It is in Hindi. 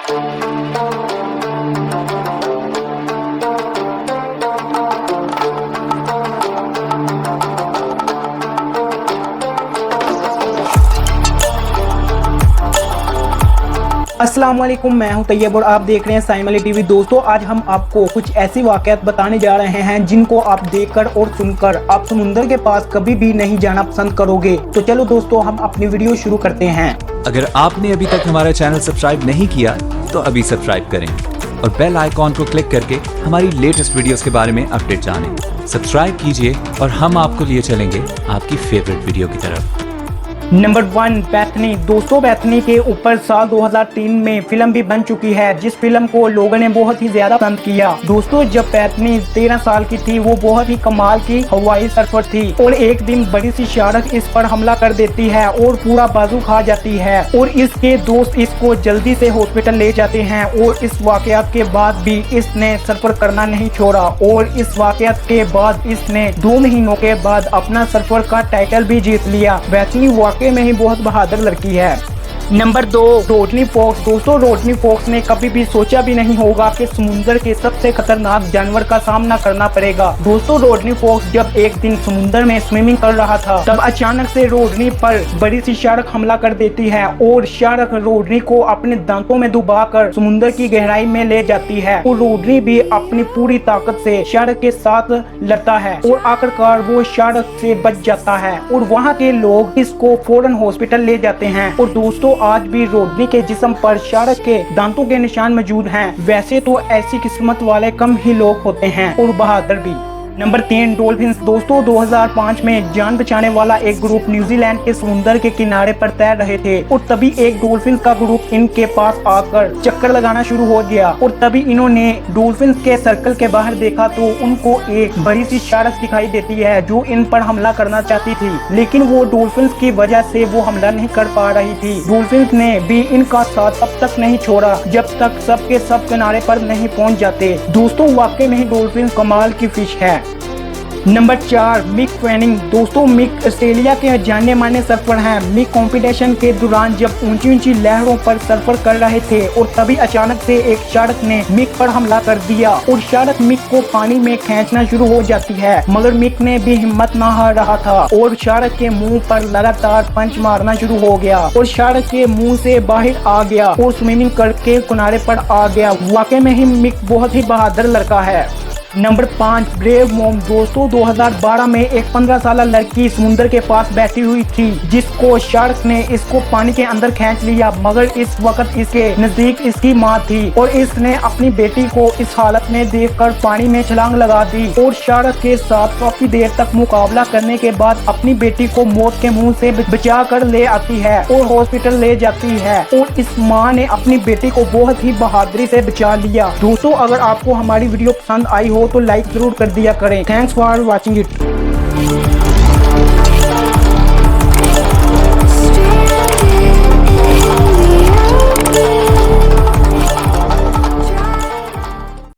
अस्सलाम वालेकुम, मैं हूं तैयब और आप देख रहे हैं साइम अली टीवी। दोस्तों, आज हम आपको कुछ ऐसी वाक़यात बताने जा रहे हैं जिनको आप देखकर और सुनकर आप समुंदर के पास कभी भी नहीं जाना पसंद करोगे। तो चलो दोस्तों, हम अपनी वीडियो शुरू करते हैं। अगर आपने अभी तक हमारा चैनल सब्सक्राइब नहीं किया तो अभी सब्सक्राइब करें और बेल आइकॉन को क्लिक करके हमारी लेटेस्ट वीडियोस के बारे में अपडेट जानें। सब्सक्राइब कीजिए और हम आपको लिए चलेंगे आपकी फेवरेट वीडियो की तरफ। नंबर 1, बैथनी। दोस्तों, बैथनी के ऊपर साल 2003 में फिल्म भी बन चुकी है, जिस फिल्म को लोगों ने बहुत ही ज्यादा पसंद किया। दोस्तों, जब बैथनी 13 साल की थी, वो बहुत ही कमाल की हवाई सर्फर थी और एक दिन बड़ी सी शार्क इस पर हमला कर देती है और पूरा बाजू खा जाती है और इसके दोस्त इसको जल्दी से हॉस्पिटल ले जाते हैं। और इस वाकयात के बाद भी इसने सर्फर करना नहीं छोड़ा और इस वाकयात के बाद इसने 2 महीनों के बाद अपना सर्फर का टाइटल भी जीत लिया। बैथनी वाकई में ही बहुत बहादुर लड़की है। Number 2, रोडनी fox. दोस्तों, रोडनी फॉक्स ने कभी भी सोचा भी नहीं होगा कि समुंदर के सबसे खतरनाक जानवर का सामना करना पड़ेगा। दोस्तों, रोडनी फॉक्स जब एक दिन समुंदर में स्विमिंग कर रहा था, तब अचानक से रोडनी पर बड़ी सी शार्क हमला कर देती है और शार्क रोडनी को अपने दांतों में डुबाकर समुंदर की गहराई में ले जाती है और रोडनी भी अपनी पूरी ताकत से शार्क के साथ लड़ता है और आखिरकार वो शार्क से बच जाता है और वहाँ के लोग इसको फौरन हॉस्पिटल ले जाते हैं। और दोस्तों, आज भी रोडनी के जिस्म पर शार्क के दांतों के निशान मौजूद हैं। वैसे तो ऐसी किस्मत वाले कम ही लोग होते हैं और बहादुर भी। Number 3, dolphins. दोस्तों, 2005 में जान बचाने वाला एक ग्रुप न्यूजीलैंड के समुंदर के किनारे पर तैर रहे थे और तभी एक डॉल्फिन का ग्रुप इनके पास आकर चक्कर लगाना शुरू हो गया और तभी इन्होंने डॉल्फिन्स के सर्कल के बाहर देखा तो उनको एक बड़ी सी शार्क दिखाई देती है जो इन पर हमला करना चाहती थी, लेकिन वो डॉल्फिन्स की वजह से वो हमला नहीं कर पा रही थी। डॉल्फिन्स ने भी इनका साथ अब तक नहीं छोड़ा जब तक सब के सब किनारे पर नहीं पहुंच जाते। दोस्तों, वाकई में ही डॉल्फिन कमाल की फिश है। Number 4, Mick Fanning. दोस्तों, मिक ऑस्ट्रेलिया के जाने माने सर्फर हैं। मिक कंपटीशन के दौरान जब ऊंची ऊंची लहरों पर सर्फर कर रहे थे और तभी अचानक से एक शार्क ने मिक पर हमला कर दिया और शार्क मिक को पानी में खींचना शुरू हो जाती है, मगर मिक ने भी हिम्मत ना हार रहा था और शार्क के मुंह पर लगातार पंच मारना शुरू हो गया और शार्क के मुंह से बाहर आ गया और स्विमिंग करके किनारे पर आ गया। वाकई में ही मिक बहुत ही बहादुर लड़का है। Number 5, brave mom. दोस्तों, 2012 में एक 15 साल लड़की समुंदर के पास बैठी हुई थी जिसको शार्क ने इसको पानी के अंदर खींच लिया, मगर इस वक्त इसके नजदीक इसकी माँ थी और इसने अपनी बेटी को इस हालत में देखकर पानी में छलांग लगा दी और शार्क के साथ काफी देर तक मुकाबला करने के बाद अपनी बेटी को मौत के मुंह से बचा कर ले आती है और हॉस्पिटल ले जाती है और इस माँ ने अपनी बेटी को बहुत ही बहादुरी से बचा लिया। दोस्तों, अगर आपको हमारी वीडियो पसंद आई हो तो लाइक जरूर कर दिया करें। Thanks for watching it.